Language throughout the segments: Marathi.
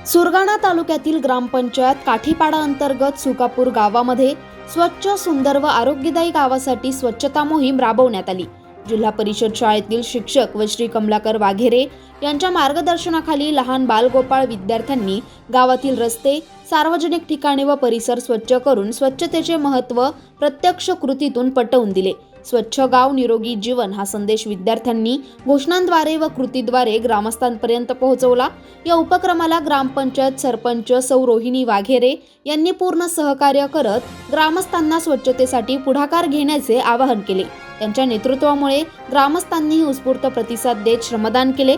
सुरगाणा तालुक्यातील ग्रामपंचायत काठीपाडा अंतर्गत सुकापूर गावामध्ये स्वच्छ, सुंदर व आरोग्यदायी गावासाठी स्वच्छता मोहीम राबवण्यात आली। जिल्हा परिषद शाळेतील शिक्षक व श्री कमलाकर वाघेरे यांच्या मार्गदर्शनाखाली लहान बालगोपाळ विद्यार्थ्यांनी गावातील रस्ते, सार्वजनिक ठिकाणे व परिसर स्वच्छ करून स्वच्छतेचे महत्त्व प्रत्यक्ष कृतीतून पटवून दिले। स्वच्छ गाव निरोगी जीवन हा संदेश विद्यार्थ्यांनी घोषणांद्वारे व कृतीद्वारे ग्रामस्थांपर्यंत पोहोचवला। या उपक्रमाला ग्रामपंचायत सरपंच सौ रोहिणी वाघेरे यांनी पूर्ण सहकार्य करत ग्रामस्थांना स्वच्छतेसाठी पुढाकार घेण्याचे आवाहन केले। त्यांच्या नेतृत्वामुळे ग्रामस्थांनी उत्स्फूर्त प्रतिसाद देत श्रमदान केले।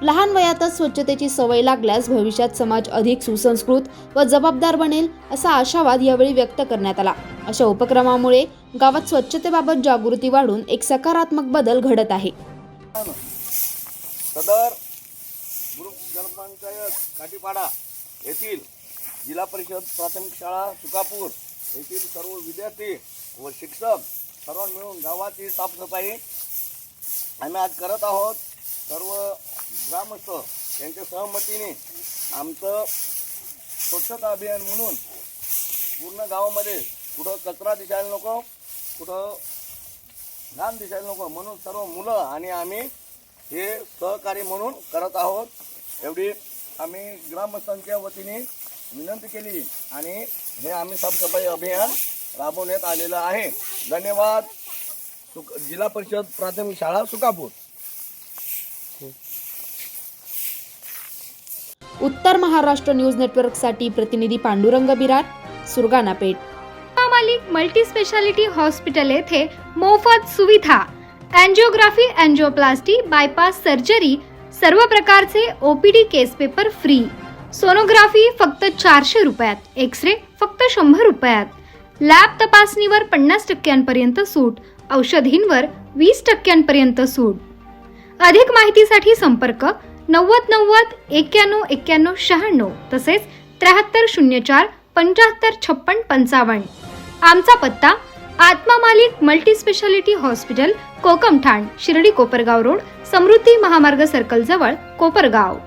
लहान वयातच स्वच्छतेची सवय लागल्यास भविष्यात समाज अधिक सुसंस्कृत व जबाबदार बनेल असा आशावाद यावेळी व्यक्त करण्यात आला। अशा उपक्रमामुळे गावात स्वच्छतेबाबत जागृती वाढून एक सकारात्मक बदल घडत आहे। सदर ग्रुप ग्रामपंचायत काठीपाडा येथील जिल्हा परिषद प्राथमिक शाळा सुकापूर येथील सर्व विद्यार्थी व शिक्षक सर्वांनी मिळून गावाची साफसफाई आम्ही आज करत आहोत। सर्व ग्रामस्थ यांच्या सहमतीने आमचं स्वच्छता अभियान म्हणून पूर्ण गावामध्ये कुठं कचरा दिसायला नको, कुठं घाण दिसायला नको म्हणून सर्व मुलं आणि आम्ही हे सहकार्य म्हणून करत आहोत। एवढी आम्ही ग्रामस्थांच्या वतीने विनंती केली आणि हे आम्ही साफसफाई अभियान राबवण्यात आलेलं आहे। धन्यवाद। जिल्हा परिषद प्राथमिक शाळा सुकापूर। उत्तर महाराष्ट्र न्यूज नेटवर्कसाठी प्रतिनिधी पांडुरंग बिरार, सुरगाणा पेठ। मालिक मल्टी स्पेशालिटी हॉस्पिटल येथे मोफत सुविधा, अँजिओग्राफी, अँजिओप्लास्टी, बायपास सर्जरी, सर्व प्रकारचे ओपीडी केस पेपर फ्री, सोनोग्राफी फक्त 400 रुपयात, एक्सरे फक्त 100 रुपयात, लॅब तपासणीवर 50% सूट, औषधींवर 20% सूट। अधिक माहितीसाठी संपर्क 90 90 91 91 96 तसेच 7304 75 56 55। आमचा पत्ता Atma Malik multi speciality hospital, Kokamthan, Shirdi Kopargaon road, Samruddhi Mahamarg circle जवळ, कोपरगाव।